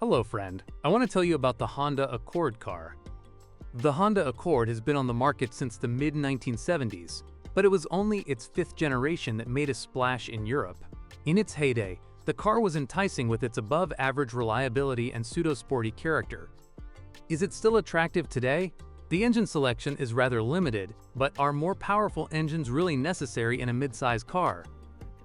Hello friend, I want to tell you about the Honda Accord car. The Honda Accord has been on the market since the mid-1970s, but it was only its fifth generation that made a splash in Europe. In its heyday, the car was enticing with its above-average reliability and pseudo-sporty character. Is it still attractive today? The engine selection is rather limited, but are more powerful engines really necessary in a mid-size car?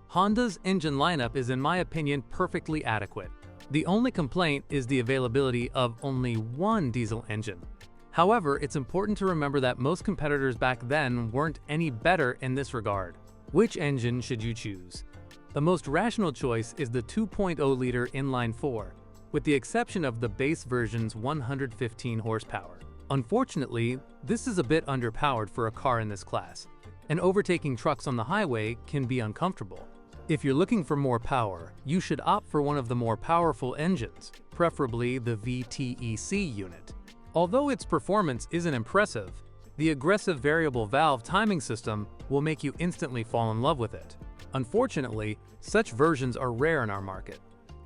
Honda's engine lineup is in my opinion perfectly adequate. The only complaint is the availability of only one diesel engine. However, it's important to remember that most competitors back then weren't any better in this regard. Which engine should you choose? The most rational choice is the 2.0-liter inline-4, with the exception of the base version's 115 horsepower. Unfortunately, this is a bit underpowered for a car in this class, and overtaking trucks on the highway can be uncomfortable. If you're looking for more power, you should opt for one of the more powerful engines, preferably the VTEC unit. Although its performance isn't impressive, the aggressive variable valve timing system will make you instantly fall in love with it. Unfortunately, such versions are rare in our market.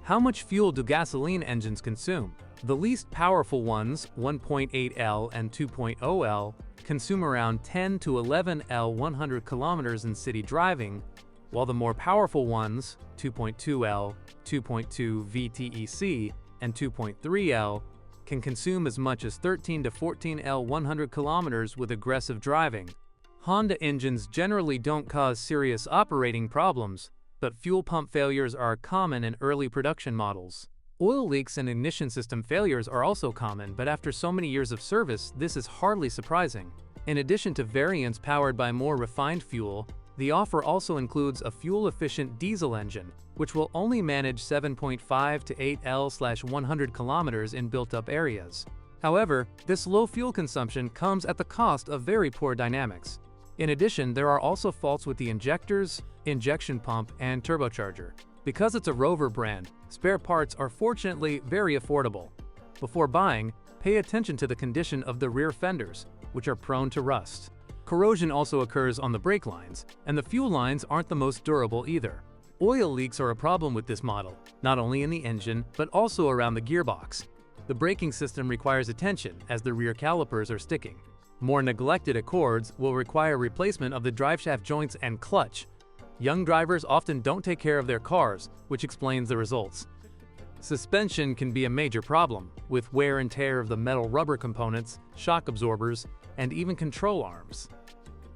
How much fuel do gasoline engines consume? The least powerful ones, 1.8L and 2.0L, consume around 10 to 11L 100 kilometers in city driving, while the more powerful ones, 2.2L, 2.2 VTEC, and 2.3L, can consume as much as 13 to 14L 100 kilometers with aggressive driving. Honda engines generally don't cause serious operating problems, but fuel pump failures are common in early production models. Oil leaks and ignition system failures are also common, but after so many years of service, this is hardly surprising. In addition to variants powered by more refined fuel, the offer also includes a fuel-efficient diesel engine, which will only manage 7.5 to 8L/100 kilometers in built-up areas. However, this low fuel consumption comes at the cost of very poor dynamics. In addition, there are also faults with the injectors, injection pump, and turbocharger. Because it's a Rover brand, spare parts are fortunately very affordable. Before buying, pay attention to the condition of the rear fenders, which are prone to rust. Corrosion also occurs on the brake lines, and the fuel lines aren't the most durable either. Oil leaks are a problem with this model, not only in the engine, but also around the gearbox. The braking system requires attention as the rear calipers are sticking. More neglected Accords will require replacement of the driveshaft joints and clutch. Young drivers often don't take care of their cars, which explains the results. Suspension can be a major problem, with wear and tear of the metal rubber components, shock absorbers, and even control arms.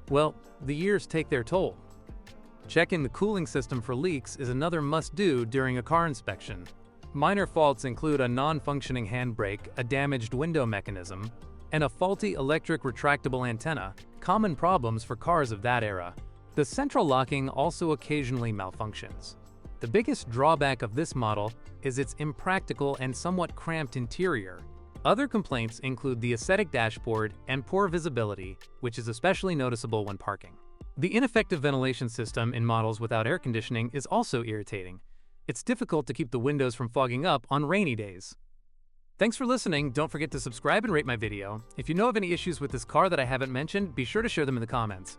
Well, the years take their toll. Checking the cooling system for leaks is another must-do during a car inspection. Minor faults include a non-functioning handbrake, a damaged window mechanism, and a faulty electric retractable antenna, common problems for cars of that era. The central locking also occasionally malfunctions. The biggest drawback of this model is its impractical and somewhat cramped interior. Other complaints include the aesthetic dashboard and poor visibility, which is especially noticeable when parking. The ineffective ventilation system in models without air conditioning is also irritating. It's difficult to keep the windows from fogging up on rainy days. Thanks for listening. Don't forget to subscribe and rate my video. If you know of any issues with this car that I haven't mentioned, be sure to share them in the comments.